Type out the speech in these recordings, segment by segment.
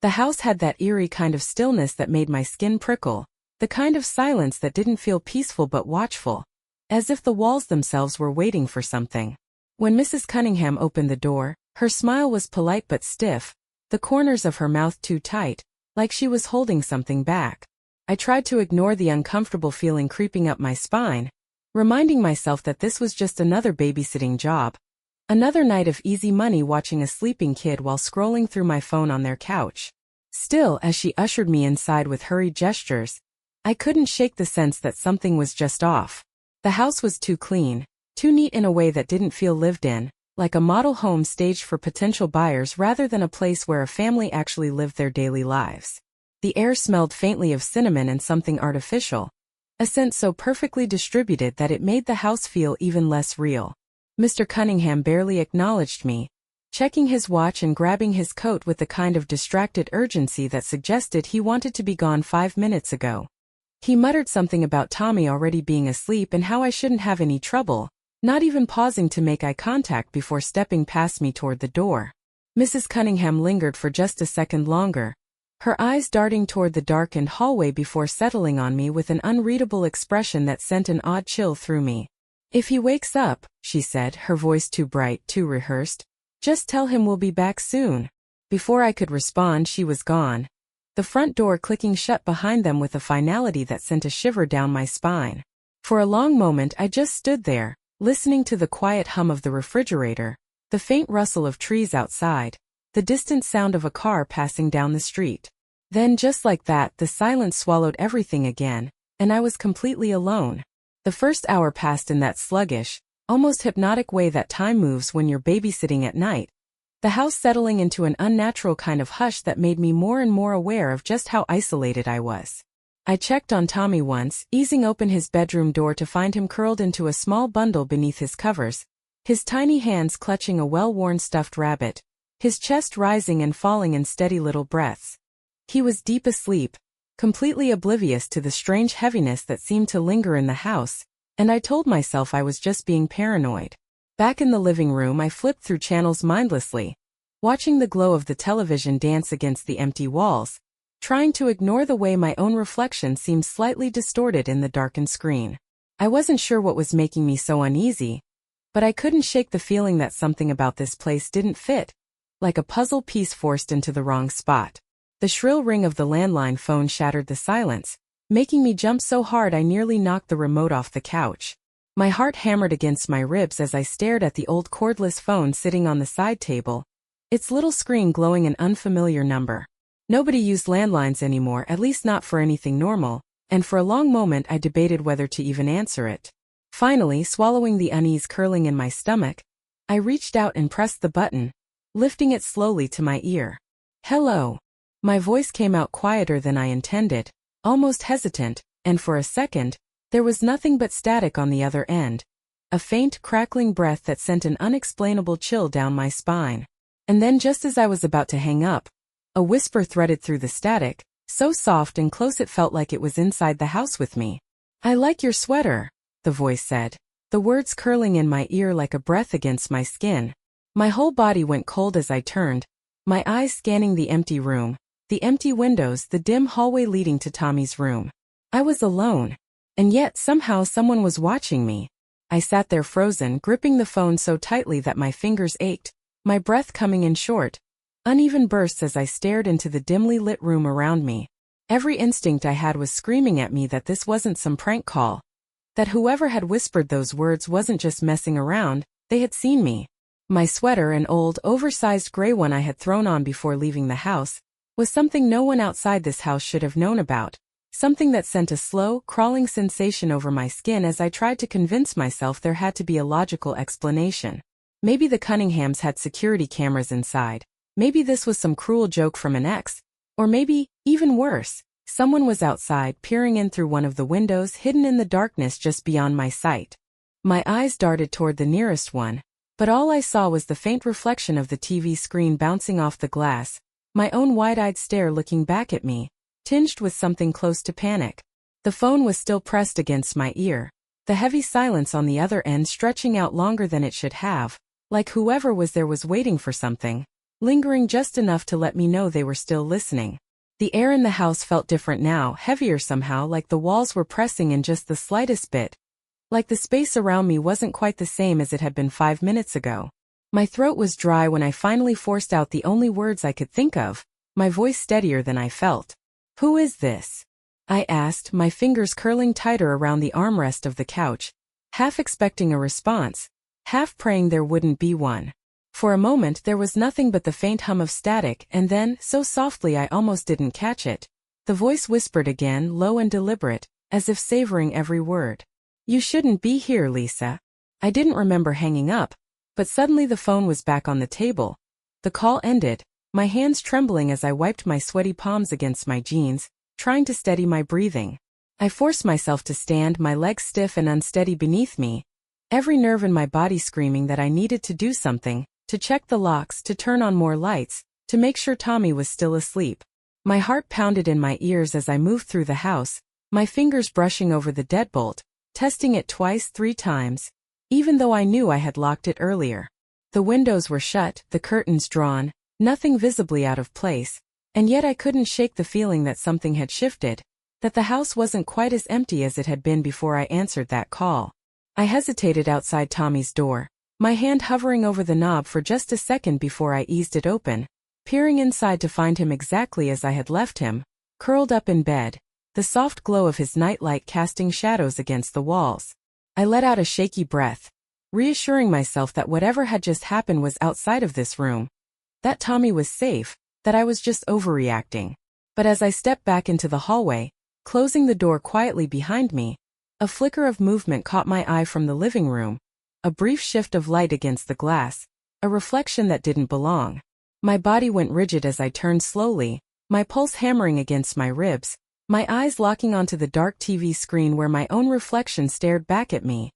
The house had that eerie kind of stillness that made my skin prickle, the kind of silence that didn't feel peaceful but watchful, as if the walls themselves were waiting for something. When Mrs. Cunningham opened the door, her smile was polite but stiff, the corners of her mouth too tight, like she was holding something back. I tried to ignore the uncomfortable feeling creeping up my spine, reminding myself that this was just another babysitting job. Another night of easy money watching a sleeping kid while scrolling through my phone on their couch. Still, as she ushered me inside with hurried gestures, I couldn't shake the sense that something was just off. The house was too clean, too neat in a way that didn't feel lived in, like a model home staged for potential buyers rather than a place where a family actually lived their daily lives. The air smelled faintly of cinnamon and something artificial, a scent so perfectly distributed that it made the house feel even less real. Mr. Cunningham barely acknowledged me, checking his watch and grabbing his coat with the kind of distracted urgency that suggested he wanted to be gone 5 minutes ago. He muttered something about Tommy already being asleep and how I shouldn't have any trouble, not even pausing to make eye contact before stepping past me toward the door. Mrs. Cunningham lingered for just a second longer, her eyes darting toward the darkened hallway before settling on me with an unreadable expression that sent an odd chill through me. "If he wakes up," she said, her voice too bright, too rehearsed, "just tell him we'll be back soon." Before I could respond, she was gone, the front door clicking shut behind them with a finality that sent a shiver down my spine. For a long moment I just stood there, listening to the quiet hum of the refrigerator, the faint rustle of trees outside, the distant sound of a car passing down the street. Then just like that, the silence swallowed everything again, and I was completely alone. The first hour passed in that sluggish, almost hypnotic way that time moves when you're babysitting at night, the house settling into an unnatural kind of hush that made me more and more aware of just how isolated I was. I checked on Tommy once, easing open his bedroom door to find him curled into a small bundle beneath his covers, his tiny hands clutching a well-worn stuffed rabbit, his chest rising and falling in steady little breaths. He was deep asleep, completely oblivious to the strange heaviness that seemed to linger in the house, and I told myself I was just being paranoid. Back in the living room, I flipped through channels mindlessly, watching the glow of the television dance against the empty walls, trying to ignore the way my own reflection seemed slightly distorted in the darkened screen. I wasn't sure what was making me so uneasy, but I couldn't shake the feeling that something about this place didn't fit, like a puzzle piece forced into the wrong spot. The shrill ring of the landline phone shattered the silence, making me jump so hard I nearly knocked the remote off the couch. My heart hammered against my ribs as I stared at the old cordless phone sitting on the side table, its little screen glowing an unfamiliar number. Nobody used landlines anymore, at least not for anything normal, and for a long moment I debated whether to even answer it. Finally, swallowing the unease curling in my stomach, I reached out and pressed the button, lifting it slowly to my ear. "Hello." My voice came out quieter than I intended, almost hesitant, and for a second, there was nothing but static on the other end, a faint, crackling breath that sent an unexplainable chill down my spine. And then just as I was about to hang up, a whisper threaded through the static, so soft and close it felt like it was inside the house with me. "I like your sweater," the voice said, the words curling in my ear like a breath against my skin. My whole body went cold as I turned, my eyes scanning the empty room, the empty windows, the dim hallway leading to Tommy's room. I was alone. And yet, somehow someone was watching me. I sat there frozen, gripping the phone so tightly that my fingers ached, my breath coming in short, uneven bursts as I stared into the dimly lit room around me. Every instinct I had was screaming at me that this wasn't some prank call, that whoever had whispered those words wasn't just messing around, they had seen me. My sweater, an old, oversized gray one I had thrown on before leaving the house, was something no one outside this house should have known about. Something that sent a slow, crawling sensation over my skin as I tried to convince myself there had to be a logical explanation. Maybe the Cunninghams had security cameras inside. Maybe this was some cruel joke from an ex. Or maybe, even worse, someone was outside peering in through one of the windows hidden in the darkness just beyond my sight. My eyes darted toward the nearest one, but all I saw was the faint reflection of the TV screen bouncing off the glass, my own wide-eyed stare looking back at me, tinged with something close to panic. The phone was still pressed against my ear, the heavy silence on the other end stretching out longer than it should have, like whoever was there was waiting for something. lingering just enough to let me know they were still listening. The air in the house felt different now, heavier somehow, like the walls were pressing in just the slightest bit. Like the space around me wasn't quite the same as it had been 5 minutes ago. My throat was dry when I finally forced out the only words I could think of, my voice steadier than I felt. "Who is this?" I asked, my fingers curling tighter around the armrest of the couch, half expecting a response, half praying there wouldn't be one. For a moment there was nothing but the faint hum of static, and then, so softly I almost didn't catch it, the voice whispered again, low and deliberate, as if savoring every word. "You shouldn't be here, Lisa." I didn't remember hanging up, but suddenly the phone was back on the table. The call ended, my hands trembling as I wiped my sweaty palms against my jeans, trying to steady my breathing. I forced myself to stand, my legs stiff and unsteady beneath me, every nerve in my body screaming that I needed to do something, to check the locks, to turn on more lights, to make sure Tommy was still asleep. My heart pounded in my ears as I moved through the house, my fingers brushing over the deadbolt, testing it twice, 3 times, even though I knew I had locked it earlier. The windows were shut, the curtains drawn, nothing visibly out of place, and yet I couldn't shake the feeling that something had shifted, that the house wasn't quite as empty as it had been before I answered that call. I hesitated outside Tommy's door, my hand hovering over the knob for just a second before I eased it open, peering inside to find him exactly as I had left him, curled up in bed, the soft glow of his nightlight casting shadows against the walls. I let out a shaky breath, reassuring myself that whatever had just happened was outside of this room, that Tommy was safe, that I was just overreacting. But as I stepped back into the hallway, closing the door quietly behind me, a flicker of movement caught my eye from the living room, a brief shift of light against the glass, a reflection that didn't belong. My body went rigid as I turned slowly, my pulse hammering against my ribs, my eyes locking onto the dark TV screen where my own reflection stared back at me.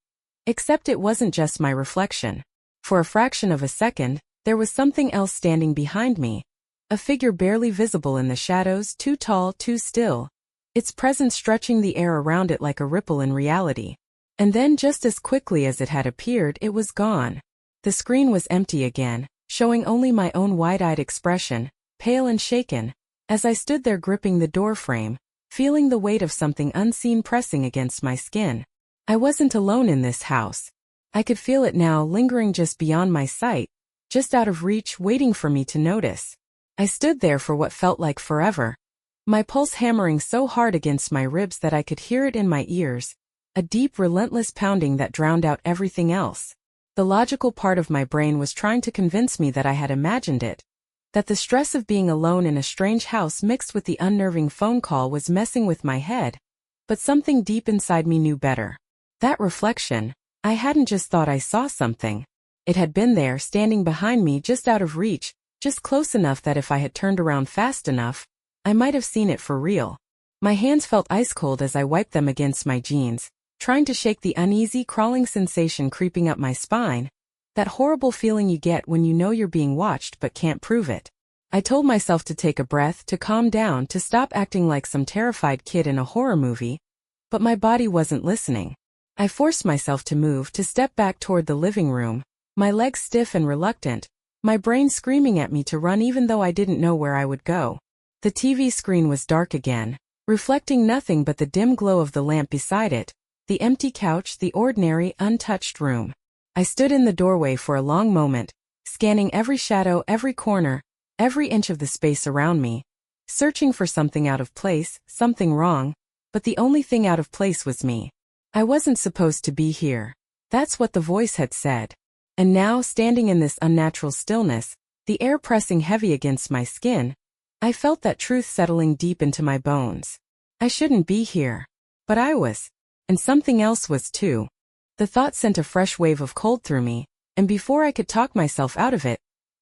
Except it wasn't just my reflection. For a fraction of a second, there was something else standing behind me, a figure barely visible in the shadows, too tall, too still, its presence stretching the air around it like a ripple in reality. And then just as quickly as it had appeared, it was gone. The screen was empty again, showing only my own wide-eyed expression, pale and shaken, as I stood there gripping the doorframe, feeling the weight of something unseen pressing against my skin. I wasn't alone in this house. I could feel it now, lingering just beyond my sight, just out of reach, waiting for me to notice. I stood there for what felt like forever, my pulse hammering so hard against my ribs that I could hear it in my ears, a deep, relentless pounding that drowned out everything else. The logical part of my brain was trying to convince me that I had imagined it, that the stress of being alone in a strange house mixed with the unnerving phone call was messing with my head, but something deep inside me knew better. That reflection, I hadn't just thought I saw something. It had been there, standing behind me, just out of reach, just close enough that if I had turned around fast enough, I might have seen it for real. My hands felt ice cold as I wiped them against my jeans, trying to shake the uneasy, crawling sensation creeping up my spine, that horrible feeling you get when you know you're being watched but can't prove it. I told myself to take a breath, to calm down, to stop acting like some terrified kid in a horror movie, but my body wasn't listening. I forced myself to move, to step back toward the living room, my legs stiff and reluctant, my brain screaming at me to run even though I didn't know where I would go. The TV screen was dark again, reflecting nothing but the dim glow of the lamp beside it, the empty couch, the ordinary, untouched room. I stood in the doorway for a long moment, scanning every shadow, every corner, every inch of the space around me, searching for something out of place, something wrong, but the only thing out of place was me. I wasn't supposed to be here. That's what the voice had said. And now, standing in this unnatural stillness, the air pressing heavy against my skin, I felt that truth settling deep into my bones. I shouldn't be here. But I was. And something else was too. The thought sent a fresh wave of cold through me, and before I could talk myself out of it,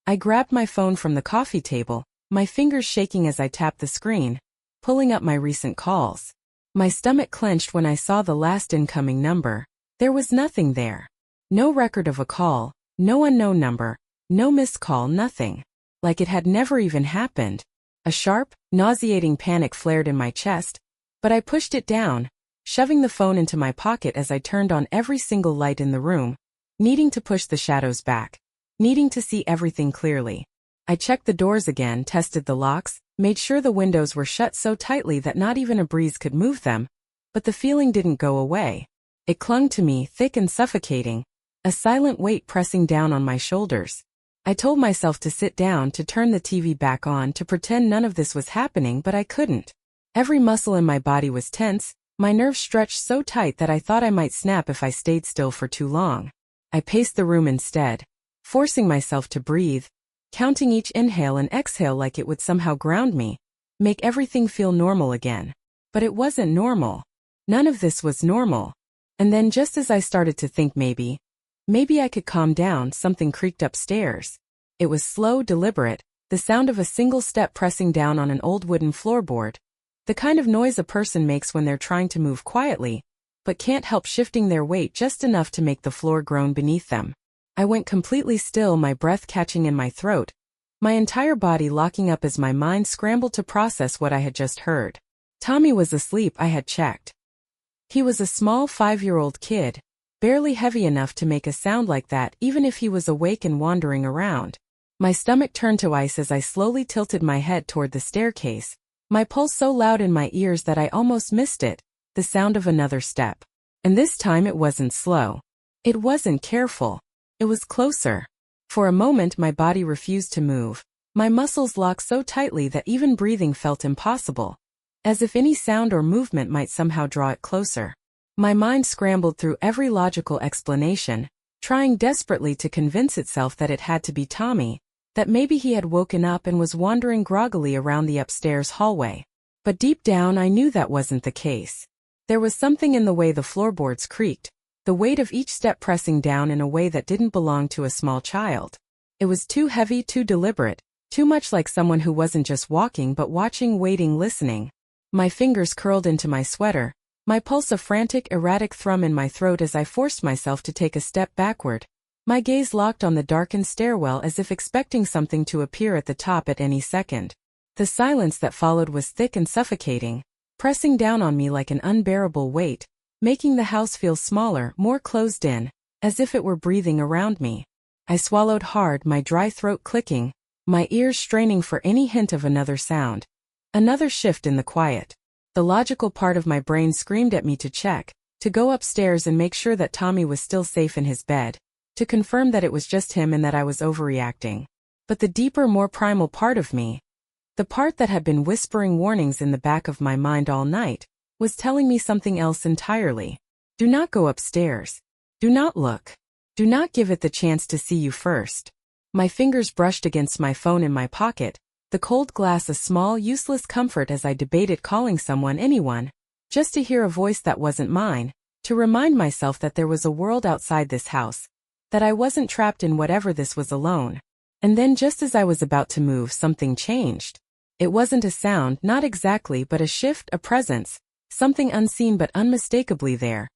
I grabbed my phone from the coffee table, my fingers shaking as I tapped the screen, pulling up my recent calls. My stomach clenched when I saw the last incoming number. There was nothing there. No record of a call, no unknown number, no missed call, nothing. Like it had never even happened. A sharp, nauseating panic flared in my chest, but I pushed it down, shoving the phone into my pocket as I turned on every single light in the room, needing to push the shadows back, needing to see everything clearly. I checked the doors again, tested the locks, made sure the windows were shut so tightly that not even a breeze could move them, but the feeling didn't go away. It clung to me, thick and suffocating, a silent weight pressing down on my shoulders. I told myself to sit down, to turn the TV back on, to pretend none of this was happening, but I couldn't. Every muscle in my body was tense, my nerves stretched so tight that I thought I might snap if I stayed still for too long. I paced the room instead, forcing myself to breathe, counting each inhale and exhale like it would somehow ground me, make everything feel normal again. But it wasn't normal. None of this was normal. And then just as I started to think maybe I could calm down, something creaked upstairs. It was slow, deliberate, the sound of a single step pressing down on an old wooden floorboard, the kind of noise a person makes when they're trying to move quietly, but can't help shifting their weight just enough to make the floor groan beneath them. I went completely still, my breath catching in my throat, my entire body locking up as my mind scrambled to process what I had just heard. Tommy was asleep, I had checked. He was a small 5-year-old kid, barely heavy enough to make a sound like that even if he was awake and wandering around. My stomach turned to ice as I slowly tilted my head toward the staircase, my pulse so loud in my ears that I almost missed it, the sound of another step. And this time it wasn't slow. It wasn't careful. It was closer. For a moment my body refused to move, my muscles locked so tightly that even breathing felt impossible, as if any sound or movement might somehow draw it closer. My mind scrambled through every logical explanation, trying desperately to convince itself that it had to be Tommy, that maybe he had woken up and was wandering groggily around the upstairs hallway. But deep down I knew that wasn't the case. There was something in the way the floorboards creaked, the weight of each step pressing down in a way that didn't belong to a small child. It was too heavy, too deliberate, too much like someone who wasn't just walking but watching, waiting, listening. My fingers curled into my sweater, my pulse a frantic, erratic thrum in my throat as I forced myself to take a step backward, my gaze locked on the darkened stairwell as if expecting something to appear at the top at any second. The silence that followed was thick and suffocating, pressing down on me like an unbearable weight, making the house feel smaller, more closed in, as if it were breathing around me. I swallowed hard, my dry throat clicking, my ears straining for any hint of another sound. Another shift in the quiet. The logical part of my brain screamed at me to check, to go upstairs and make sure that Tommy was still safe in his bed, to confirm that it was just him and that I was overreacting. But the deeper, more primal part of me, the part that had been whispering warnings in the back of my mind all night, was telling me something else entirely. Do not go upstairs. Do not look. Do not give it the chance to see you first. My fingers brushed against my phone in my pocket, the cold glass a small, useless comfort as I debated calling someone, anyone, just to hear a voice that wasn't mine, to remind myself that there was a world outside this house, that I wasn't trapped in whatever this was alone. And then just as I was about to move, something changed. It wasn't a sound, not exactly, but a shift, a presence, something unseen but unmistakably there,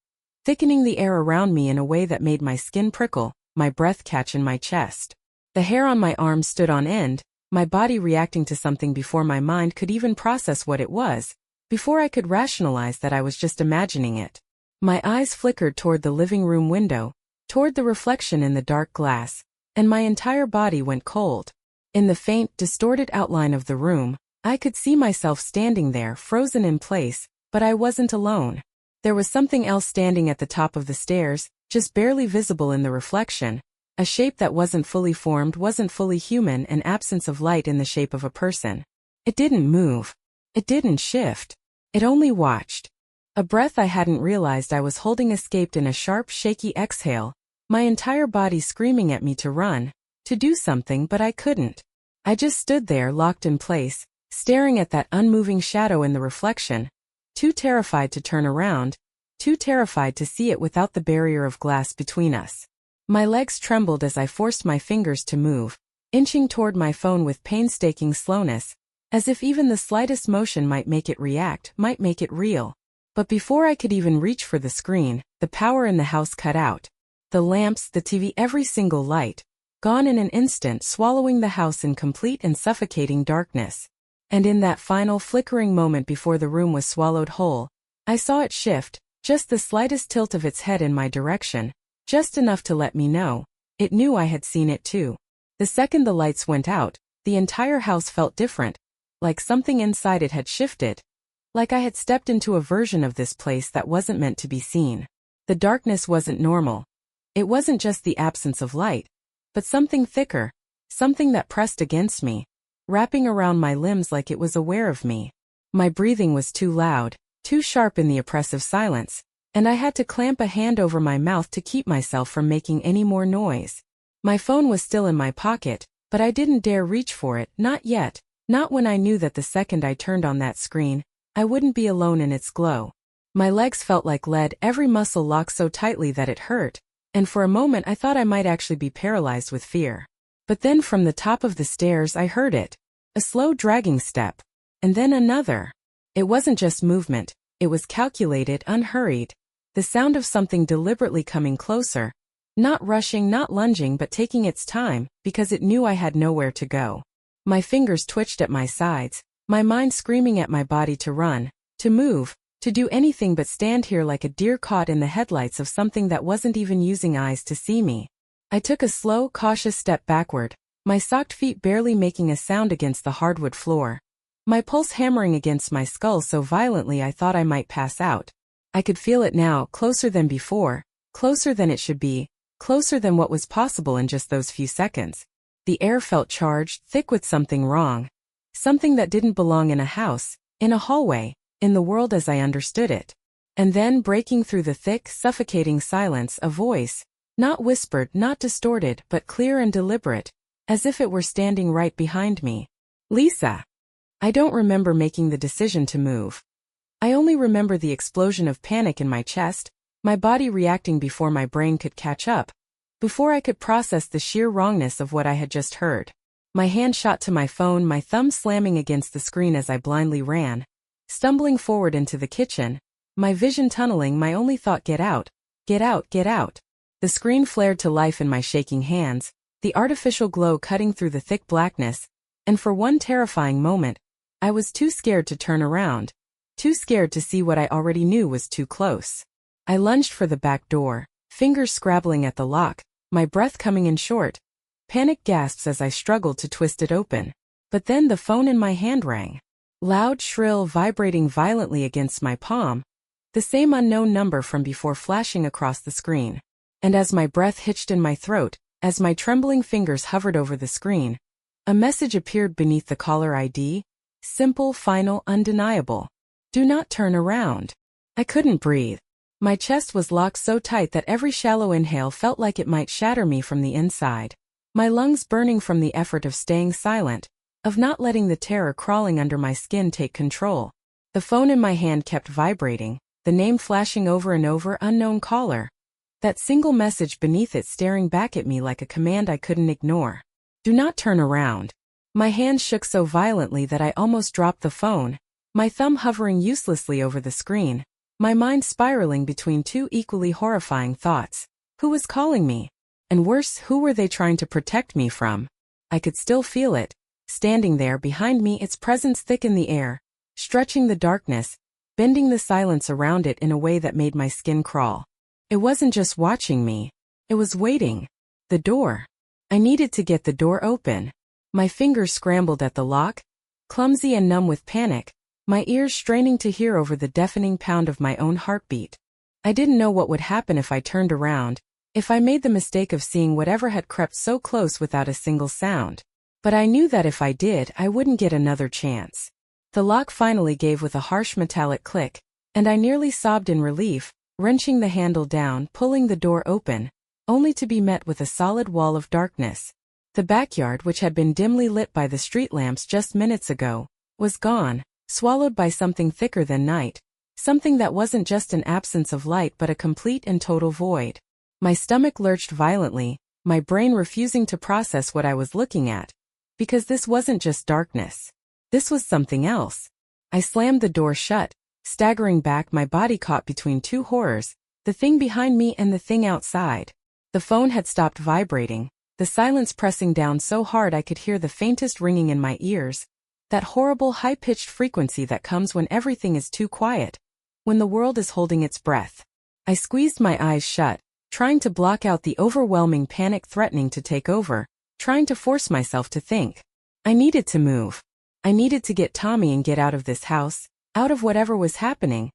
thickening the air around me in a way that made my skin prickle, my breath catch in my chest. The hair on my arms stood on end, my body reacting to something before my mind could even process what it was, before I could rationalize that I was just imagining it. My eyes flickered toward the living room window, toward the reflection in the dark glass, and my entire body went cold. In the faint, distorted outline of the room, I could see myself standing there, frozen in place, but I wasn't alone. There was something else standing at the top of the stairs, just barely visible in the reflection, a shape that wasn't fully formed, wasn't fully human, an absence of light in the shape of a person. It didn't move. It didn't shift. It only watched. A breath I hadn't realized I was holding escaped in a sharp, shaky exhale, my entire body screaming at me to run, to do something, but I couldn't. I just stood there, locked in place, staring at that unmoving shadow in the reflection, too terrified to turn around, too terrified to see it without the barrier of glass between us. My legs trembled as I forced my fingers to move, inching toward my phone with painstaking slowness, as if even the slightest motion might make it react, might make it real. But before I could even reach for the screen, the power in the house cut out. The lamps, the TV, every single light, gone in an instant, swallowing the house in complete and suffocating darkness. And in that final flickering moment before the room was swallowed whole, I saw it shift, just the slightest tilt of its head in my direction, just enough to let me know. It knew I had seen it too. The second the lights went out, The entire house felt different, like something inside it had shifted, like I had stepped into a version of this place that wasn't meant to be seen. The darkness wasn't normal. It wasn't just the absence of light, but something thicker, something that pressed against me, wrapping around my limbs like it was aware of me. My breathing was too loud, too sharp in the oppressive silence, and I had to clamp a hand over my mouth to keep myself from making any more noise. My phone was still in my pocket, but I didn't dare reach for it, not yet, not when I knew that the second I turned on that screen, I wouldn't be alone in its glow. My legs felt like lead, every muscle locked so tightly that it hurt, and for a moment I thought I might actually be paralyzed with fear. But then from the top of the stairs I heard it. A slow dragging step. And then another. It wasn't just movement, it was calculated, unhurried. The sound of something deliberately coming closer. Not rushing, not lunging, but taking its time, because it knew I had nowhere to go. My fingers twitched at my sides, my mind screaming at my body to run, to move, to do anything but stand here like a deer caught in the headlights of something that wasn't even using eyes to see me. I took a slow, cautious step backward, my socked feet barely making a sound against the hardwood floor. My pulse hammering against my skull so violently I thought I might pass out. I could feel it now, closer than before, closer than it should be, closer than what was possible in just those few seconds. The air felt charged, thick with something wrong. Something that didn't belong in a house, in a hallway, in the world as I understood it. And then, breaking through the thick, suffocating silence, a voice, not whispered, not distorted, but clear and deliberate, as if it were standing right behind me. Lisa. I don't remember making the decision to move. I only remember the explosion of panic in my chest, my body reacting before my brain could catch up, before I could process the sheer wrongness of what I had just heard. My hand shot to my phone, my thumb slamming against the screen as I blindly ran, stumbling forward into the kitchen, my vision tunneling, my only thought, get out, get out, get out. The screen flared to life in my shaking hands, the artificial glow cutting through the thick blackness, and for one terrifying moment, I was too scared to turn around, too scared to see what I already knew was too close. I lunged for the back door, fingers scrabbling at the lock, my breath coming in short, panic gasps as I struggled to twist it open. But then the phone in my hand rang. Loud, shrill, vibrating violently against my palm, the same unknown number from before flashing across the screen. And as my breath hitched in my throat, as my trembling fingers hovered over the screen, a message appeared beneath the caller ID. Simple, final, undeniable. Do not turn around. I couldn't breathe. My chest was locked so tight that every shallow inhale felt like it might shatter me from the inside. My lungs burning from the effort of staying silent, of not letting the terror crawling under my skin take control. The phone in my hand kept vibrating, the name flashing over and over, unknown caller. That single message beneath it staring back at me like a command I couldn't ignore. Do not turn around. My hands shook so violently that I almost dropped the phone, my thumb hovering uselessly over the screen, my mind spiraling between two equally horrifying thoughts. Who was calling me? And worse, who were they trying to protect me from? I could still feel it, standing there behind me, its presence thick in the air, stretching the darkness, bending the silence around it in a way that made my skin crawl. It wasn't just watching me, it was waiting. The door. I needed to get the door open. My fingers scrambled at the lock, clumsy and numb with panic, my ears straining to hear over the deafening pound of my own heartbeat. I didn't know what would happen if I turned around, if I made the mistake of seeing whatever had crept so close without a single sound. But I knew that if I did, I wouldn't get another chance. The lock finally gave with a harsh metallic click, and I nearly sobbed in relief, wrenching the handle down, pulling the door open, only to be met with a solid wall of darkness. The backyard, which had been dimly lit by the street lamps just minutes ago, was gone, swallowed by something thicker than night, something that wasn't just an absence of light but a complete and total void. My stomach lurched violently, my brain refusing to process what I was looking at. Because this wasn't just darkness. This was something else. I slammed the door shut, staggering back, my body caught between two horrors, the thing behind me and the thing outside. The phone had stopped vibrating, the silence pressing down so hard I could hear the faintest ringing in my ears, that horrible high-pitched frequency that comes when everything is too quiet, when the world is holding its breath. I squeezed my eyes shut, trying to block out the overwhelming panic threatening to take over, trying to force myself to think. I needed to move. I needed to get Tommy and get out of this house, out of whatever was happening,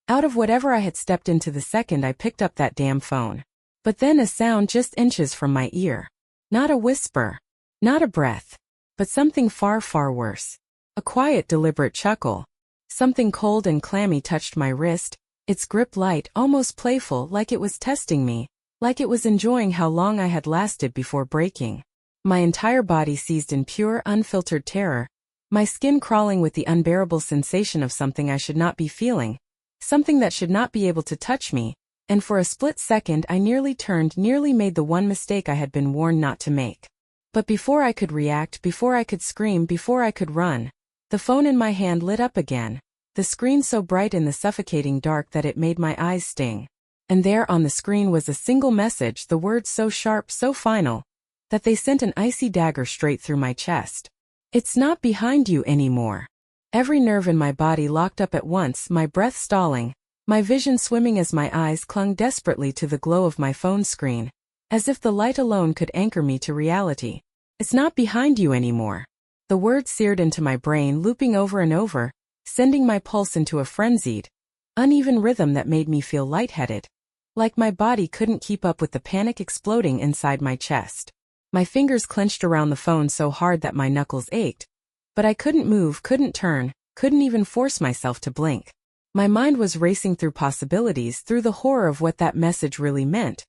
out of whatever I had stepped into the second I picked up that damn phone. But then a sound just inches from my ear. Not a whisper. Not a breath. But something far, far worse. A quiet, deliberate chuckle. Something cold and clammy touched my wrist, its grip light, almost playful, like it was testing me, like it was enjoying how long I had lasted before breaking. My entire body seized in pure, unfiltered terror, my skin crawling with the unbearable sensation of something I should not be feeling, something that should not be able to touch me, and for a split second I nearly turned, nearly made the one mistake I had been warned not to make. But before I could react, before I could scream, before I could run, the phone in my hand lit up again, the screen so bright in the suffocating dark that it made my eyes sting. And there on the screen was a single message, the words so sharp, so final, that they sent an icy dagger straight through my chest. It's not behind you anymore. Every nerve in my body locked up at once, my breath stalling, my vision swimming as my eyes clung desperately to the glow of my phone screen, as if the light alone could anchor me to reality. It's not behind you anymore. The word seared into my brain, looping over and over, sending my pulse into a frenzied, uneven rhythm that made me feel lightheaded. Like my body couldn't keep up with the panic exploding inside my chest. My fingers clenched around the phone so hard that my knuckles ached, but I couldn't move, couldn't turn, couldn't even force myself to blink. My mind was racing through possibilities, through the horror of what that message really meant.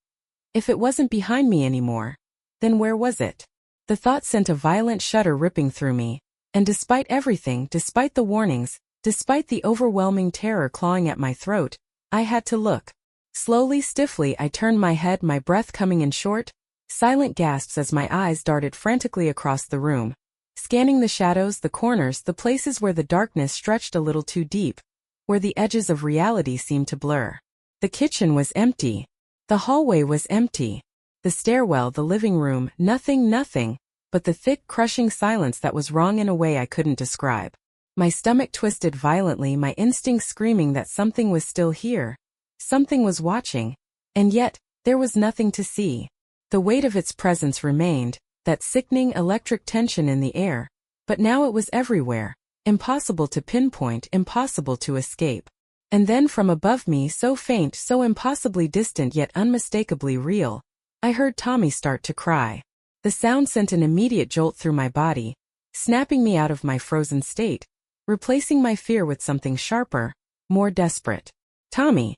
If it wasn't behind me anymore, then where was it? The thought sent a violent shudder ripping through me, and despite everything, despite the warnings, despite the overwhelming terror clawing at my throat, I had to look. Slowly, stiffly, I turned my head, my breath coming in short, silent gasps as my eyes darted frantically across the room, scanning the shadows, the corners, the places where the darkness stretched a little too deep, where the edges of reality seemed to blur. The kitchen was empty. The hallway was empty. The stairwell, the living room, nothing, but the thick, crushing silence that was wrong in a way I couldn't describe. My stomach twisted violently, my instincts screaming that something was still here. Something was watching. And yet, there was nothing to see. The weight of its presence remained, that sickening electric tension in the air, but now it was everywhere, impossible to pinpoint, impossible to escape. And then from above me, so faint, so impossibly distant yet unmistakably real, I heard Tommy start to cry. The sound sent an immediate jolt through my body, snapping me out of my frozen state, replacing my fear with something sharper, more desperate. Tommy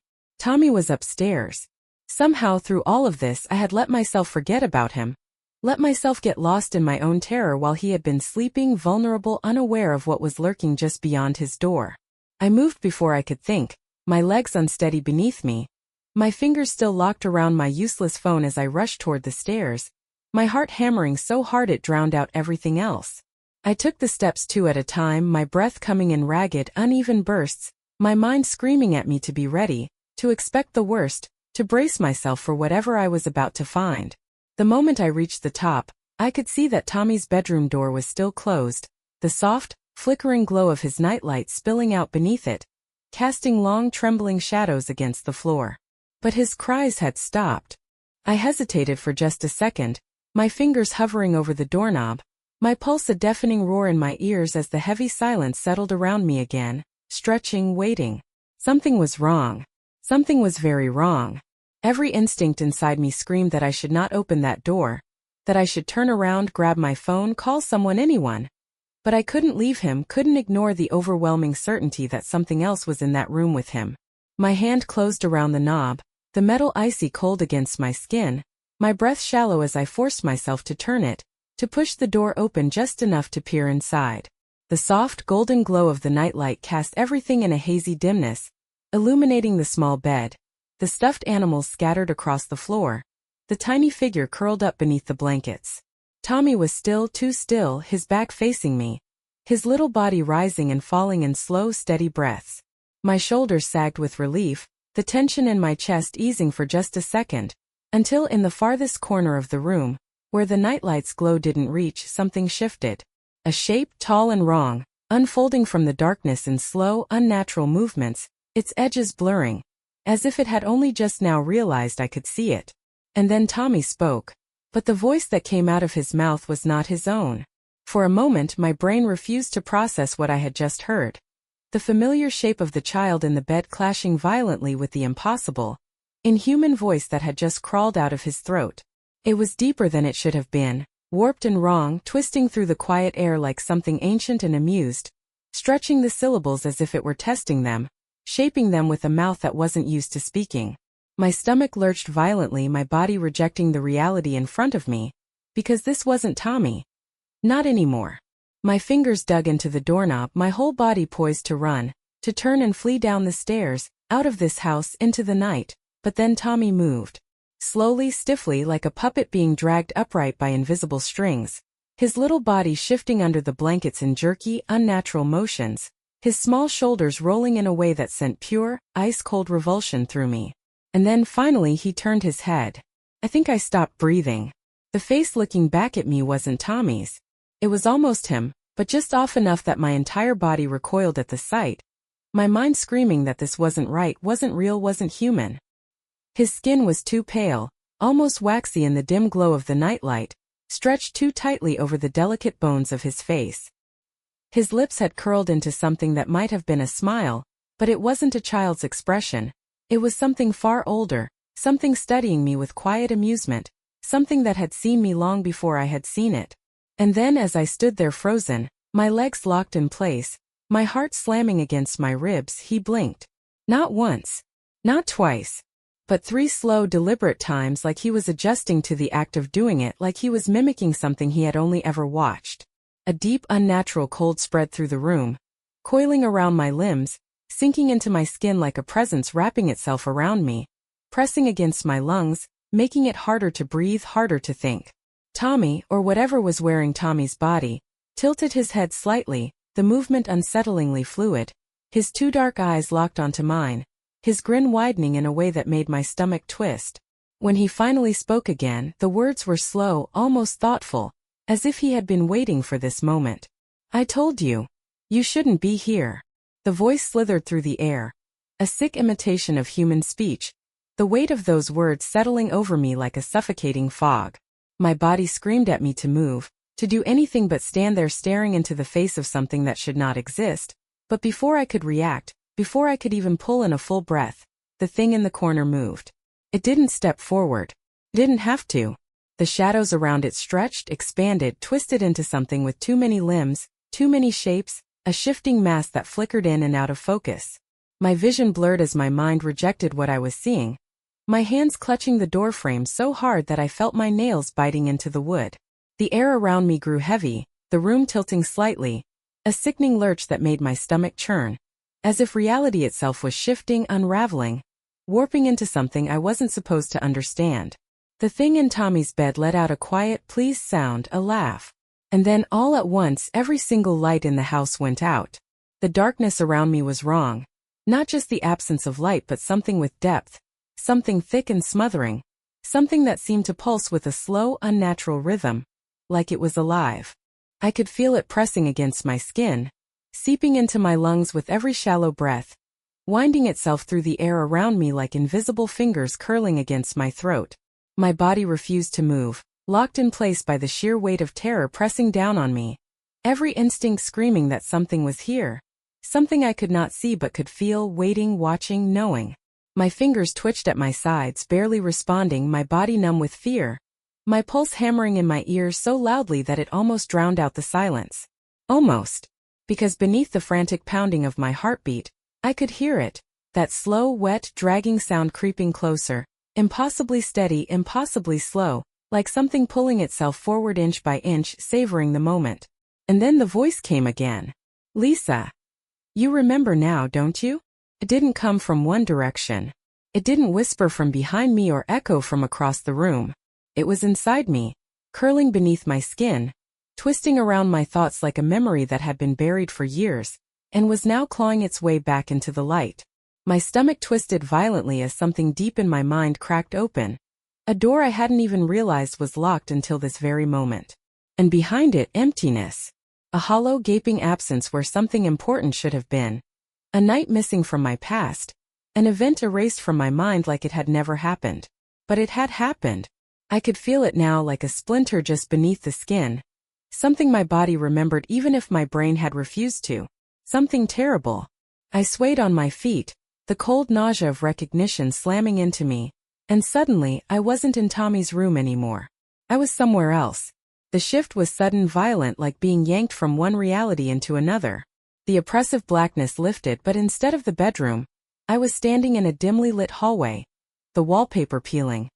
was upstairs. Somehow through all of this I had let myself forget about him, let myself get lost in my own terror while he had been sleeping, vulnerable, unaware of what was lurking just beyond his door. I moved before I could think, my legs unsteady beneath me, my fingers still locked around my useless phone as I rushed toward the stairs, my heart hammering so hard it drowned out everything else. I took the steps two at a time, my breath coming in ragged, uneven bursts, my mind screaming at me to be ready, to expect the worst, to brace myself for whatever I was about to find. The moment I reached the top, I could see that Tommy's bedroom door was still closed, the soft, flickering glow of his nightlight spilling out beneath it, casting long trembling shadows against the floor. But his cries had stopped. I hesitated for just a second, my fingers hovering over the doorknob, my pulse a deafening roar in my ears as the heavy silence settled around me again, stretching, waiting. Something was wrong. Something was very wrong. Every instinct inside me screamed that I should not open that door, that I should turn around, grab my phone, call someone, anyone. But I couldn't leave him, couldn't ignore the overwhelming certainty that something else was in that room with him. My hand closed around the knob, the metal icy cold against my skin, my breath shallow as I forced myself to turn it, to push the door open just enough to peer inside. The soft, golden glow of the nightlight cast everything in a hazy dimness, illuminating the small bed, the stuffed animals scattered across the floor, the tiny figure curled up beneath the blankets. Tommy was still, too still, his back facing me, his little body rising and falling in slow, steady breaths. My shoulders sagged with relief, the tension in my chest easing for just a second, until in the farthest corner of the room, where the nightlight's glow didn't reach, something shifted. A shape, tall and wrong, unfolding from the darkness in slow, unnatural movements, its edges blurring, as if it had only just now realized I could see it. And then Tommy spoke. But the voice that came out of his mouth was not his own. For a moment my brain refused to process what I had just heard. The familiar shape of the child in the bed clashing violently with the impossible, inhuman voice that had just crawled out of his throat. It was deeper than it should have been, warped and wrong, twisting through the quiet air like something ancient and amused, stretching the syllables as if it were testing them, shaping them with a mouth that wasn't used to speaking. My stomach lurched violently, my body rejecting the reality in front of me, because this wasn't Tommy. Not anymore. My fingers dug into the doorknob, my whole body poised to run, to turn and flee down the stairs, out of this house, into the night, but then Tommy moved. Slowly, stiffly, like a puppet being dragged upright by invisible strings, his little body shifting under the blankets in jerky, unnatural motions, his small shoulders rolling in a way that sent pure, ice-cold revulsion through me. And then finally he turned his head. I think I stopped breathing. The face looking back at me wasn't Tommy's. It was almost him, but just off enough that my entire body recoiled at the sight, my mind screaming that this wasn't right, wasn't real, wasn't human. His skin was too pale, almost waxy in the dim glow of the nightlight, stretched too tightly over the delicate bones of his face. His lips had curled into something that might have been a smile, but it wasn't a child's expression. It was something far older, something studying me with quiet amusement, something that had seen me long before I had seen it. And then as I stood there frozen, my legs locked in place, my heart slamming against my ribs, he blinked. Not once, not twice, but 3 slow, deliberate times, like he was adjusting to the act of doing it, like he was mimicking something he had only ever watched. A deep, unnatural cold spread through the room, coiling around my limbs, sinking into my skin like a presence wrapping itself around me, pressing against my lungs, making it harder to breathe, harder to think. Tommy, or whatever was wearing Tommy's body, tilted his head slightly, the movement unsettlingly fluid, his 2 dark eyes locked onto mine, his grin widening in a way that made my stomach twist. When he finally spoke again, the words were slow, almost thoughtful, as if he had been waiting for this moment. I told you. You shouldn't be here. The voice slithered through the air, a sick imitation of human speech, the weight of those words settling over me like a suffocating fog. My body screamed at me to move, to do anything but stand there staring into the face of something that should not exist. But before I could react, before I could even pull in a full breath, the thing in the corner moved. It didn't step forward. It didn't have to. The shadows around it stretched, expanded, twisted into something with too many limbs, too many shapes, a shifting mass that flickered in and out of focus. My vision blurred as my mind rejected what I was seeing, my hands clutching the doorframe so hard that I felt my nails biting into the wood. The air around me grew heavy, the room tilting slightly, a sickening lurch that made my stomach churn, as if reality itself was shifting, unraveling, warping into something I wasn't supposed to understand. The thing in Tommy's bed let out a quiet please sound, a laugh. And then all at once every single light in the house went out. The darkness around me was wrong. Not just the absence of light, but something with depth, something thick and smothering, something that seemed to pulse with a slow, unnatural rhythm, like it was alive. I could feel it pressing against my skin, seeping into my lungs with every shallow breath, winding itself through the air around me like invisible fingers curling against my throat. My body refused to move, locked in place by the sheer weight of terror pressing down on me, every instinct screaming that something was here, something I could not see but could feel, waiting, watching, knowing. My fingers twitched at my sides, barely responding, my body numb with fear, my pulse hammering in my ears so loudly that it almost drowned out the silence. Almost. Because beneath the frantic pounding of my heartbeat, I could hear it, that slow, wet, dragging sound creeping closer, impossibly steady, impossibly slow, like something pulling itself forward inch by inch, savoring the moment. And then the voice came again. Lisa. You remember now, don't you? It didn't come from one direction. It didn't whisper from behind me or echo from across the room. It was inside me, curling beneath my skin, twisting around my thoughts like a memory that had been buried for years, and was now clawing its way back into the light. My stomach twisted violently as something deep in my mind cracked open, a door I hadn't even realized was locked until this very moment. And behind it, emptiness. A hollow, gaping absence where something important should have been. A night missing from my past. An event erased from my mind like it had never happened. But it had happened. I could feel it now like a splinter just beneath the skin. Something my body remembered even if my brain had refused to. Something terrible. I swayed on my feet, the cold nausea of recognition slamming into me, and suddenly I wasn't in Tommy's room anymore. I was somewhere else. The shift was sudden, violent, like being yanked from one reality into another. The oppressive blackness lifted, but instead of the bedroom, I was standing in a dimly lit hallway, the wallpaper peeling,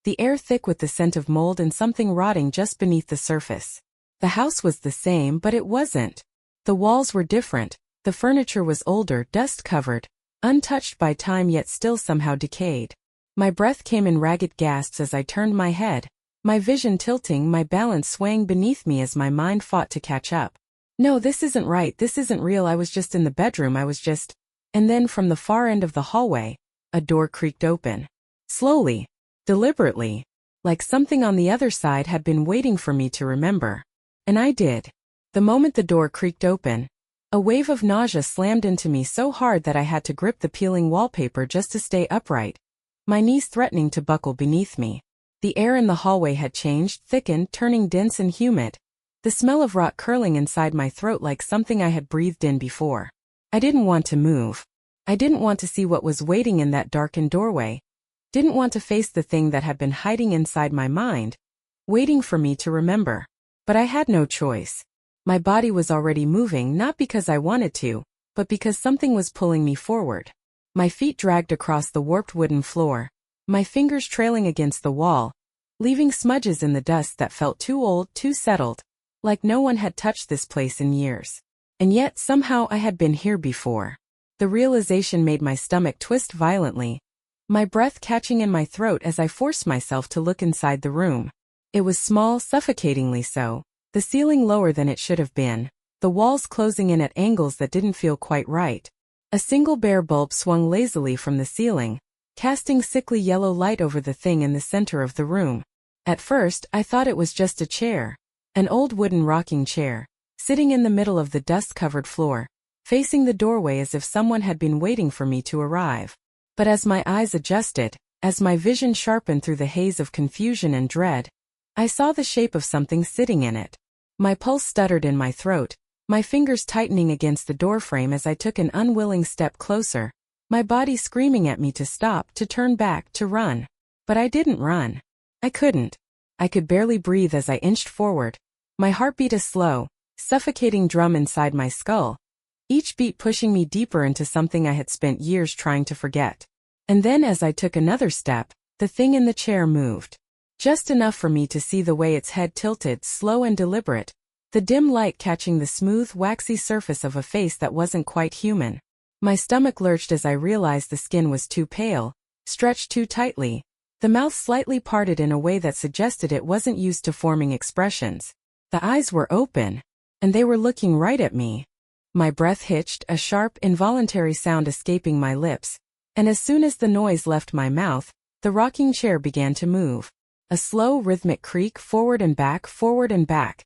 the air thick with the scent of mold and something rotting just beneath the surface. The house was the same, but it wasn't. The walls were different, the furniture was older, dust-covered, untouched by time yet still somehow decayed. My breath came in ragged gasps as I turned my head, my vision tilting, my balance swaying beneath me as my mind fought to catch up. No, this isn't right, this isn't real, I was just in the bedroom, And then from the far end of the hallway, a door creaked open. Slowly, deliberately, like something on the other side had been waiting for me to remember. And I did. The moment the door creaked open, a wave of nausea slammed into me so hard that I had to grip the peeling wallpaper just to stay upright, my knees threatening to buckle beneath me. The air in the hallway had changed, thickened, turning dense and humid, the smell of rot curling inside my throat like something I had breathed in before. I didn't want to move. I didn't want to see what was waiting in that darkened doorway. Didn't want to face the thing that had been hiding inside my mind, waiting for me to remember. But I had no choice. My body was already moving, not because I wanted to, but because something was pulling me forward. My feet dragged across the warped wooden floor, my fingers trailing against the wall, leaving smudges in the dust that felt too old, too settled, like no one had touched this place in years. And yet somehow I had been here before. The realization made my stomach twist violently, my breath catching in my throat as I forced myself to look inside the room. It was small, suffocatingly so, the ceiling lower than it should have been, the walls closing in at angles that didn't feel quite right. A single bare bulb swung lazily from the ceiling, casting sickly yellow light over the thing in the center of the room. At first, I thought it was just a chair, an old wooden rocking chair, sitting in the middle of the dust-covered floor, facing the doorway as if someone had been waiting for me to arrive. But as my eyes adjusted, as my vision sharpened through the haze of confusion and dread, I saw the shape of something sitting in it. My pulse stuttered in my throat, my fingers tightening against the doorframe as I took an unwilling step closer, my body screaming at me to stop, to turn back, to run. But I didn't run. I couldn't. I could barely breathe as I inched forward, my heartbeat a slow, suffocating drum inside my skull, each beat pushing me deeper into something I had spent years trying to forget. And then as I took another step, the thing in the chair moved. Just enough for me to see the way its head tilted, slow and deliberate, the dim light catching the smooth, waxy surface of a face that wasn't quite human. My stomach lurched as I realized the skin was too pale, stretched too tightly, the mouth slightly parted in a way that suggested it wasn't used to forming expressions. The eyes were open, and they were looking right at me. My breath hitched, a sharp, involuntary sound escaping my lips, and as soon as the noise left my mouth, the rocking chair began to move. A slow, rhythmic creak forward and back,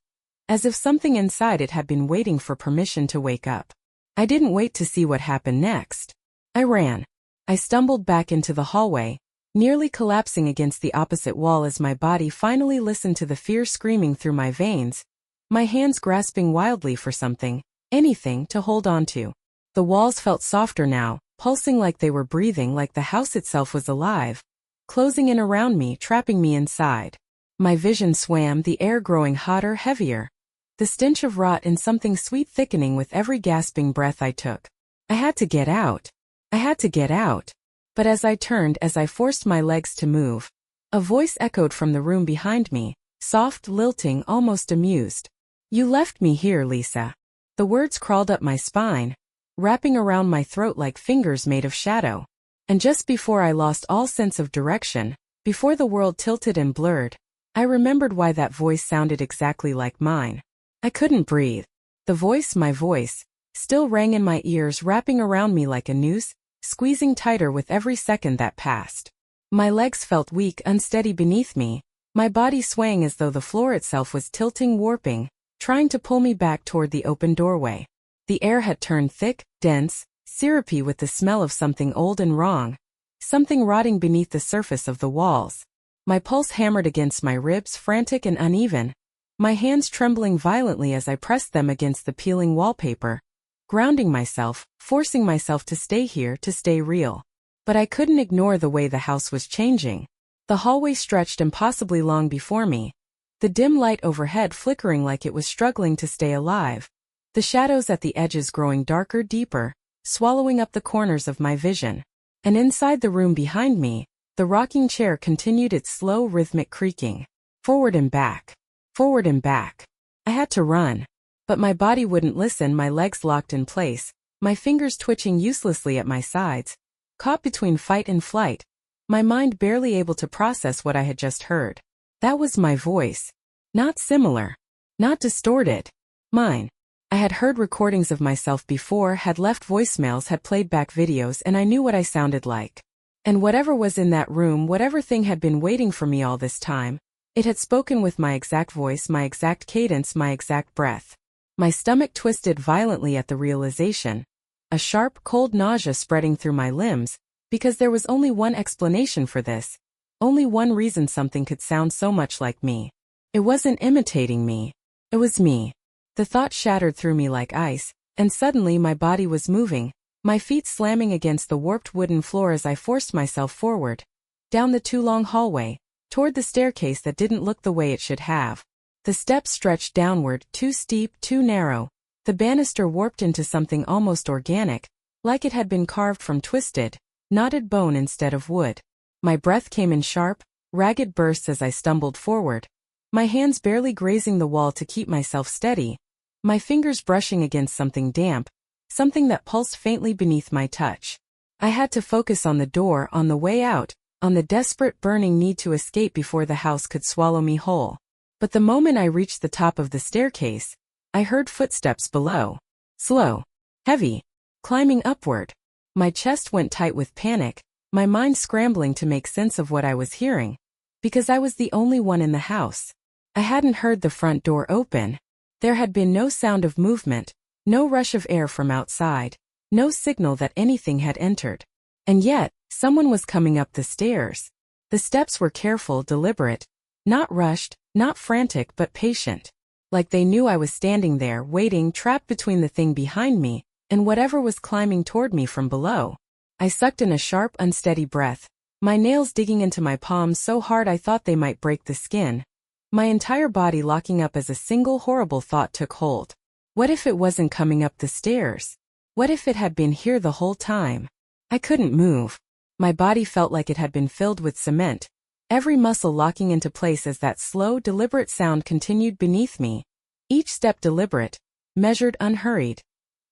as if something inside it had been waiting for permission to wake up. I didn't wait to see what happened next. I ran. I stumbled back into the hallway, nearly collapsing against the opposite wall as my body finally listened to the fear screaming through my veins, my hands grasping wildly for something, anything to hold on to. The walls felt softer now, pulsing like they were breathing, like the house itself was alive, closing in around me, trapping me inside. My vision swam, the air growing hotter, heavier, the stench of rot and something sweet thickening with every gasping breath I took. I had to get out. I had to get out. But as I turned, as I forced my legs to move, a voice echoed from the room behind me, soft, lilting, almost amused. "You left me here, Lisa." The words crawled up my spine, wrapping around my throat like fingers made of shadow. And just before I lost all sense of direction, before the world tilted and blurred, I remembered why that voice sounded exactly like mine. I couldn't breathe. The voice, my voice, still rang in my ears, wrapping around me like a noose, squeezing tighter with every second that passed. My legs felt weak, unsteady beneath me, my body swaying as though the floor itself was tilting, warping, trying to pull me back toward the open doorway. The air had turned thick, dense, syrupy with the smell of something old and wrong, something rotting beneath the surface of the walls. My pulse hammered against my ribs, frantic and uneven, my hands trembling violently as I pressed them against the peeling wallpaper, grounding myself, forcing myself to stay here, to stay real. But I couldn't ignore the way the house was changing. The hallway stretched impossibly long before me, the dim light overhead flickering like it was struggling to stay alive, the shadows at the edges growing darker, deeper, swallowing up the corners of my vision. And inside the room behind me, the rocking chair continued its slow, rhythmic creaking. Forward and back. Forward and back. I had to run. But my body wouldn't listen, my legs locked in place, my fingers twitching uselessly at my sides, caught between fight and flight, my mind barely able to process what I had just heard. That was my voice. Not similar. Not distorted. Mine. I had heard recordings of myself before, had left voicemails, had played back videos, and I knew what I sounded like. And whatever was in that room, whatever thing had been waiting for me all this time, it had spoken with my exact voice, my exact cadence, my exact breath. My stomach twisted violently at the realization, a sharp, cold nausea spreading through my limbs, because there was only one explanation for this, only one reason something could sound so much like me. It wasn't imitating me. It was me. The thought shattered through me like ice, and suddenly my body was moving, my feet slamming against the warped wooden floor as I forced myself forward, down the too long hallway, toward the staircase that didn't look the way it should have. The steps stretched downward, too steep, too narrow, the banister warped into something almost organic, like it had been carved from twisted, knotted bone instead of wood. My breath came in sharp, ragged bursts as I stumbled forward, my hands barely grazing the wall to keep myself steady, my fingers brushing against something damp, something that pulsed faintly beneath my touch. I had to focus on the door, on the way out, on the desperate burning need to escape before the house could swallow me whole. But the moment I reached the top of the staircase, I heard footsteps below. Slow. Heavy. Climbing upward. My chest went tight with panic, my mind scrambling to make sense of what I was hearing. Because I was the only one in the house. I hadn't heard the front door open. There had been no sound of movement, no rush of air from outside, no signal that anything had entered. And yet, someone was coming up the stairs. The steps were careful, deliberate, not rushed, not frantic but patient. Like they knew I was standing there, waiting, trapped between the thing behind me and whatever was climbing toward me from below. I sucked in a sharp, unsteady breath, my nails digging into my palms so hard I thought they might break the skin, my entire body locking up as a single horrible thought took hold. What if it wasn't coming up the stairs? What if it had been here the whole time? I couldn't move. My body felt like it had been filled with cement, every muscle locking into place as that slow, deliberate sound continued beneath me, each step deliberate, measured, unhurried,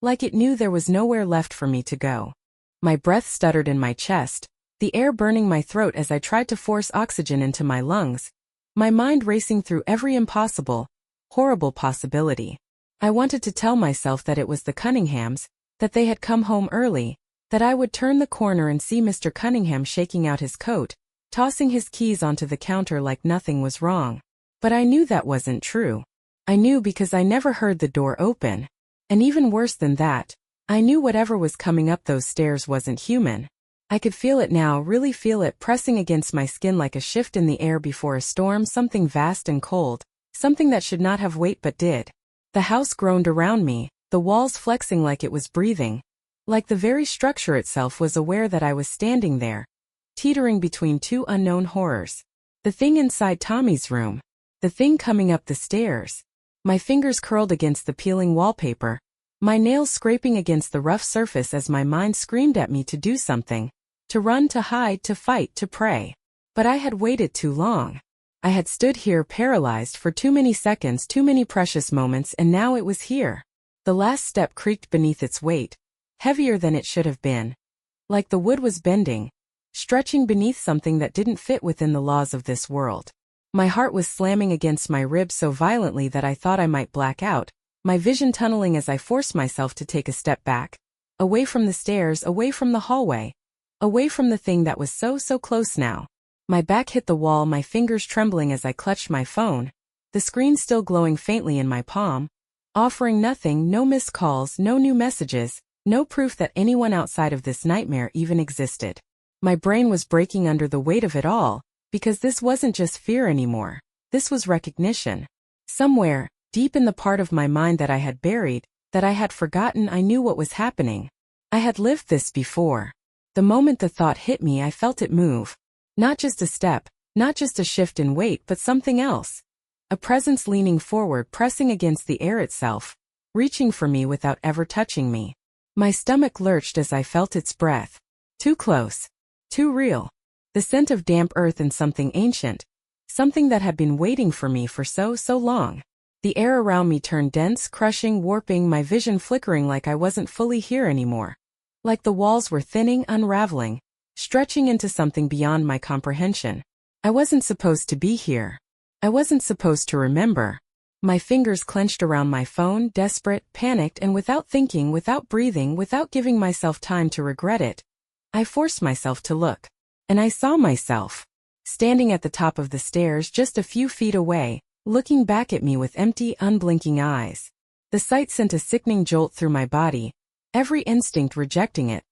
like it knew there was nowhere left for me to go. My breath stuttered in my chest, the air burning my throat as I tried to force oxygen into my lungs, my mind racing through every impossible, horrible possibility. I wanted to tell myself that it was the Cunninghams, that they had come home early, that I would turn the corner and see Mr. Cunningham shaking out his coat, tossing his keys onto the counter like nothing was wrong. But I knew that wasn't true. I knew because I never heard the door open. And even worse than that, I knew whatever was coming up those stairs wasn't human. I could feel it now, really feel it pressing against my skin like a shift in the air before a storm, something vast and cold, something that should not have weight but did. The house groaned around me, the walls flexing like it was breathing, like the very structure itself was aware that I was standing there, teetering between two unknown horrors. The thing inside Tommy's room, the thing coming up the stairs. My fingers curled against the peeling wallpaper, my nails scraping against the rough surface as my mind screamed at me to do something, to run, to hide, to fight, to pray. But I had waited too long. I had stood here paralyzed for too many seconds, too many precious moments, and now it was here. The last step creaked beneath its weight, heavier than it should have been. Like the wood was bending, stretching beneath something that didn't fit within the laws of this world. My heart was slamming against my ribs so violently that I thought I might black out, my vision tunneling as I forced myself to take a step back, away from the stairs, away from the hallway, away from the thing that was so close now. My back hit the wall, my fingers trembling as I clutched my phone, the screen still glowing faintly in my palm, offering nothing, no missed calls, no new messages, no proof that anyone outside of this nightmare even existed. My brain was breaking under the weight of it all, because this wasn't just fear anymore, this was recognition. Somewhere, deep in the part of my mind that I had buried, that I had forgotten, I knew what was happening. I had lived this before. The moment the thought hit me, I felt it move. Not just a step, not just a shift in weight, but something else. A presence leaning forward, pressing against the air itself, reaching for me without ever touching me. My stomach lurched as I felt its breath. Too close. Too real. The scent of damp earth and something ancient. Something that had been waiting for me for so long. The air around me turned dense, crushing, warping, my vision flickering like I wasn't fully here anymore. Like the walls were thinning, unraveling, stretching into something beyond my comprehension. I wasn't supposed to be here. I wasn't supposed to remember. My fingers clenched around my phone, desperate, panicked, and without thinking, without breathing, without giving myself time to regret it, I forced myself to look. And I saw myself, standing at the top of the stairs just a few feet away, looking back at me with empty, unblinking eyes. The sight sent a sickening jolt through my body, every instinct rejecting it,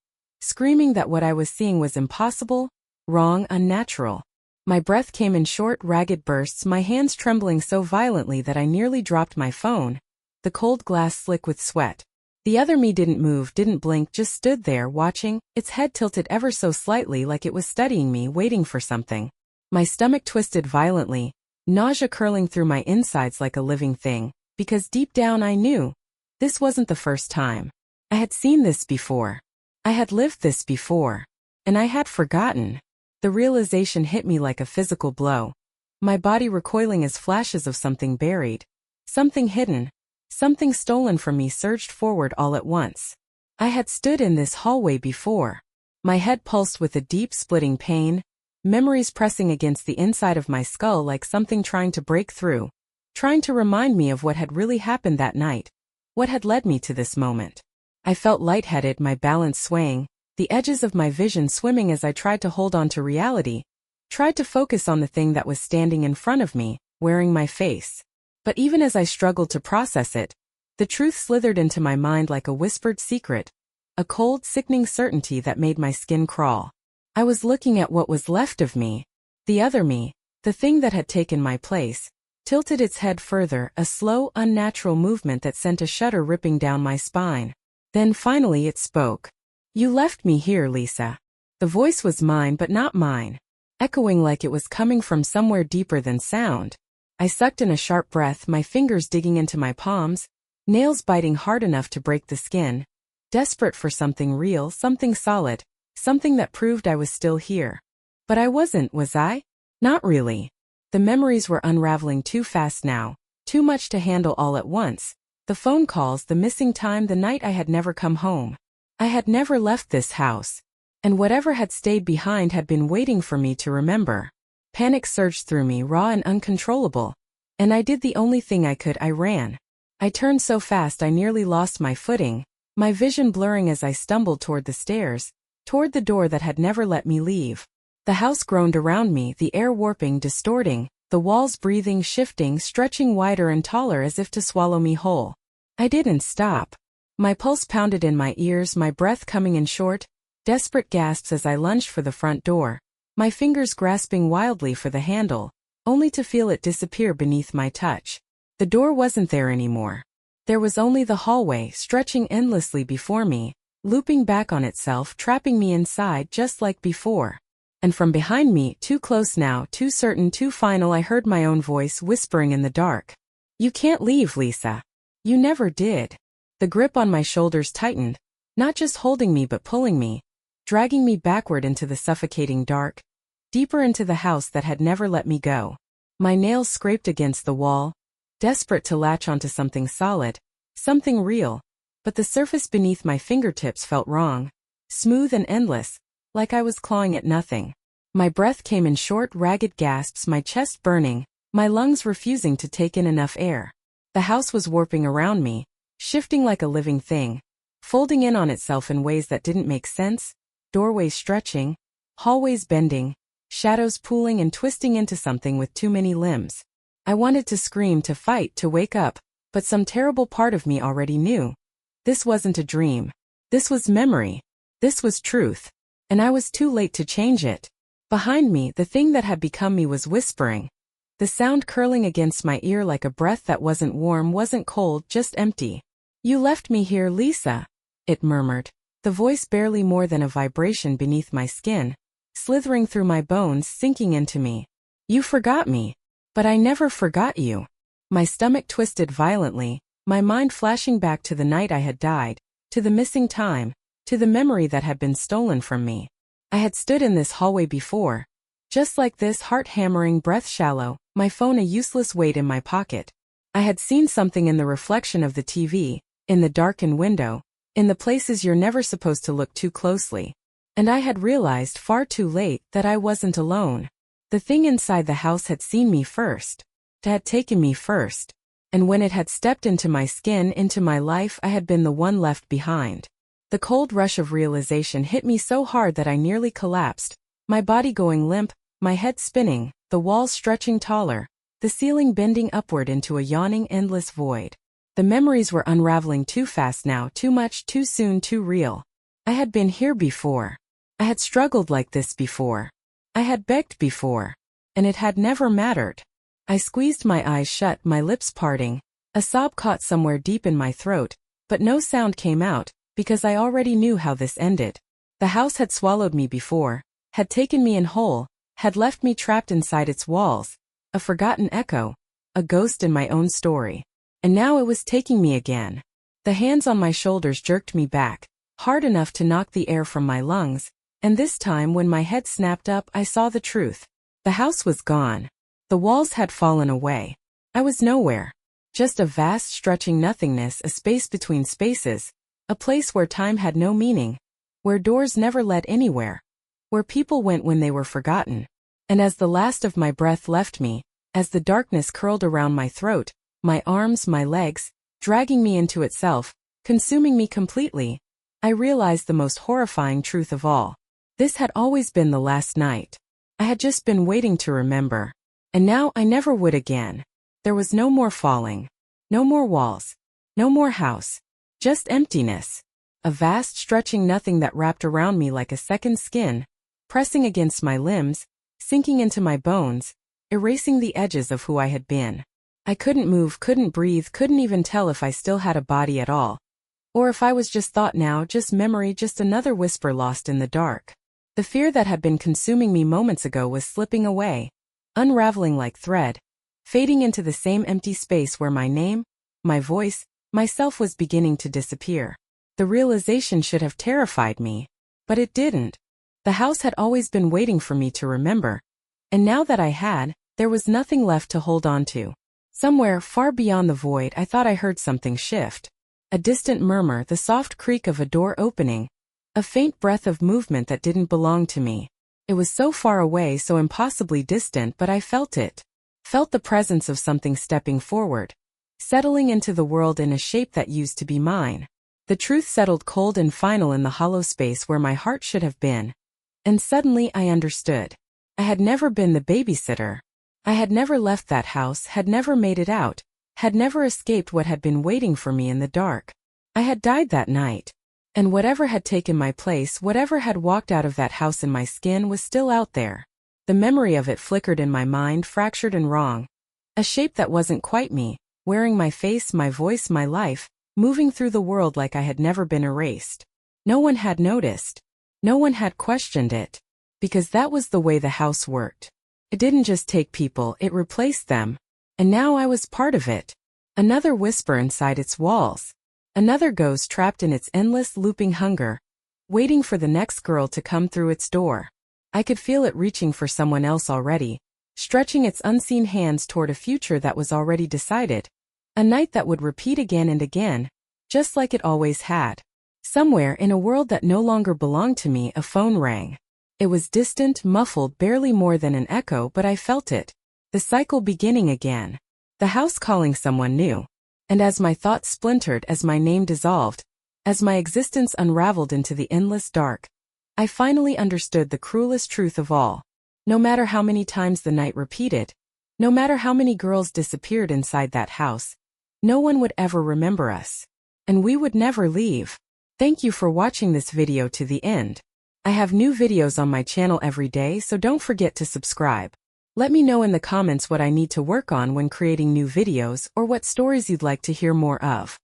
screaming that what I was seeing was impossible, wrong, unnatural. My breath came in short, ragged bursts, my hands trembling so violently that I nearly dropped my phone, the cold glass slick with sweat. The other me didn't move, didn't blink, just stood there watching, its head tilted ever so slightly like it was studying me, waiting for something. My stomach twisted violently, nausea curling through my insides like a living thing, because deep down I knew, this wasn't the first time. I had seen this before. I had lived this before. And I had forgotten. The realization hit me like a physical blow. My body recoiling as flashes of something buried. Something hidden. Something stolen from me surged forward all at once. I had stood in this hallway before. My head pulsed with a deep splitting pain, memories pressing against the inside of my skull like something trying to break through, trying to remind me of what had really happened that night, what had led me to this moment. I felt lightheaded, my balance swaying, the edges of my vision swimming as I tried to hold on to reality, tried to focus on the thing that was standing in front of me, wearing my face. But even as I struggled to process it, the truth slithered into my mind like a whispered secret, a cold, sickening certainty that made my skin crawl. I was looking at what was left of me, the other me, the thing that had taken my place, tilted its head further, a slow, unnatural movement that sent a shudder ripping down my spine. Then finally it spoke. "You left me here, Lisa." The voice was mine but not mine, echoing like it was coming from somewhere deeper than sound. I sucked in a sharp breath, my fingers digging into my palms, nails biting hard enough to break the skin, desperate for something real, something solid, something that proved I was still here. But I wasn't, was I? Not really. The memories were unraveling too fast now, too much to handle all at once. The phone calls, the missing time, the night I had never come home. I had never left this house. And whatever had stayed behind had been waiting for me to remember. Panic surged through me, raw and uncontrollable. And I did the only thing I could, I ran. I turned so fast I nearly lost my footing, my vision blurring as I stumbled toward the stairs, toward the door that had never let me leave. The house groaned around me, the air warping, distorting, the walls breathing, shifting, stretching wider and taller as if to swallow me whole. I didn't stop. My pulse pounded in my ears, my breath coming in short, desperate gasps as I lunged for the front door, my fingers grasping wildly for the handle, only to feel it disappear beneath my touch. The door wasn't there anymore. There was only the hallway, stretching endlessly before me, looping back on itself, trapping me inside just like before. And from behind me, too close now, too certain, too final, I heard my own voice whispering in the dark. "You can't leave, Lisa. You never did." The grip on my shoulders tightened, not just holding me but pulling me, dragging me backward into the suffocating dark, deeper into the house that had never let me go. My nails scraped against the wall, desperate to latch onto something solid, something real, but the surface beneath my fingertips felt wrong, smooth and endless, like I was clawing at nothing. My breath came in short, ragged gasps, my chest burning, my lungs refusing to take in enough air. The house was warping around me, shifting like a living thing, folding in on itself in ways that didn't make sense, doorways stretching, hallways bending, shadows pooling and twisting into something with too many limbs. I wanted to scream, to fight, to wake up, but some terrible part of me already knew. This wasn't a dream. This was memory. This was truth. And I was too late to change it. Behind me, the thing that had become me was whispering. the sound curling against my ear like a breath that wasn't warm, wasn't cold, just empty. "You left me here, Lisa," it murmured, the voice barely more than a vibration beneath my skin, slithering through my bones, sinking into me. "You forgot me. But I never forgot you." My stomach twisted violently, my mind flashing back to the night I had died, to the missing time, to the memory that had been stolen from me. I had stood in this hallway before. Just like this, heart-hammering, breath shallow, my phone a useless weight in my pocket. I had seen something in the reflection of the TV, in the darkened window, in the places you're never supposed to look too closely. And I had realized far too late that I wasn't alone. The thing inside the house had seen me first. It had taken me first. And when it had stepped into my skin, into my life, I had been the one left behind. The cold rush of realization hit me so hard that I nearly collapsed, my body going limp, my head spinning, the walls stretching taller, the ceiling bending upward into a yawning, endless void. The memories were unraveling too fast now, too much, too soon, too real. I had been here before. I had struggled like this before. I had begged before. And it had never mattered. I squeezed my eyes shut, my lips parting. A sob caught somewhere deep in my throat, but no sound came out, because I already knew how this ended. The house had swallowed me before, had taken me in whole, had left me trapped inside its walls, a forgotten echo, a ghost in my own story. And now it was taking me again. The hands on my shoulders jerked me back, hard enough to knock the air from my lungs, and this time when my head snapped up, I saw the truth. The house was gone. The walls had fallen away. I was nowhere. Just a vast stretching nothingness, a space between spaces, a place where time had no meaning, where doors never led anywhere, where people went when they were forgotten. And as the last of my breath left me, as the darkness curled around my throat, my arms, my legs, dragging me into itself, consuming me completely, I realized the most horrifying truth of all. This had always been the last night. I had just been waiting to remember. And now I never would again. There was no more falling. No more walls. No more house. Just emptiness. A vast stretching nothing that wrapped around me like a second skin, pressing against my limbs, sinking into my bones, erasing the edges of who I had been. I couldn't move, couldn't breathe, couldn't even tell if I still had a body at all. Or if I was just thought now, just memory, just another whisper lost in the dark. The fear that had been consuming me moments ago was slipping away, unraveling like thread, fading into the same empty space where my name, my voice, myself was beginning to disappear. The realization should have terrified me, but it didn't. The house had always been waiting for me to remember, and now that I had, there was nothing left to hold on to. Somewhere far beyond the void, I thought I heard something shift. A distant murmur, the soft creak of a door opening, a faint breath of movement that didn't belong to me. It was so far away, so impossibly distant, but I felt it. Felt the presence of something stepping forward, settling into the world in a shape that used to be mine. The truth settled cold and final in the hollow space where my heart should have been. And suddenly I understood. I had never been the babysitter. I had never left that house, had never made it out, had never escaped what had been waiting for me in the dark. I had died that night. And whatever had taken my place, whatever had walked out of that house in my skin was still out there. The memory of it flickered in my mind, fractured and wrong. A shape that wasn't quite me, wearing my face, my voice, my life, moving through the world like I had never been erased. No one had noticed. No one had questioned it. Because that was the way the house worked. It didn't just take people, it replaced them. And now I was part of it. Another whisper inside its walls. Another ghost trapped in its endless looping hunger, waiting for the next girl to come through its door. I could feel it reaching for someone else already, stretching its unseen hands toward a future that was already decided. A night that would repeat again and again, just like it always had. Somewhere in a world that no longer belonged to me, a phone rang. It was distant, muffled, barely more than an echo, but I felt it. The cycle beginning again. The house calling someone new. And as my thoughts splintered, as my name dissolved, as my existence unraveled into the endless dark, I finally understood the cruelest truth of all. No matter how many times the night repeated, no matter how many girls disappeared inside that house, no one would ever remember us. And we would never leave. Thank you for watching this video to the end. I have new videos on my channel every day, so don't forget to subscribe. Let me know in the comments what I need to work on when creating new videos or what stories you'd like to hear more of.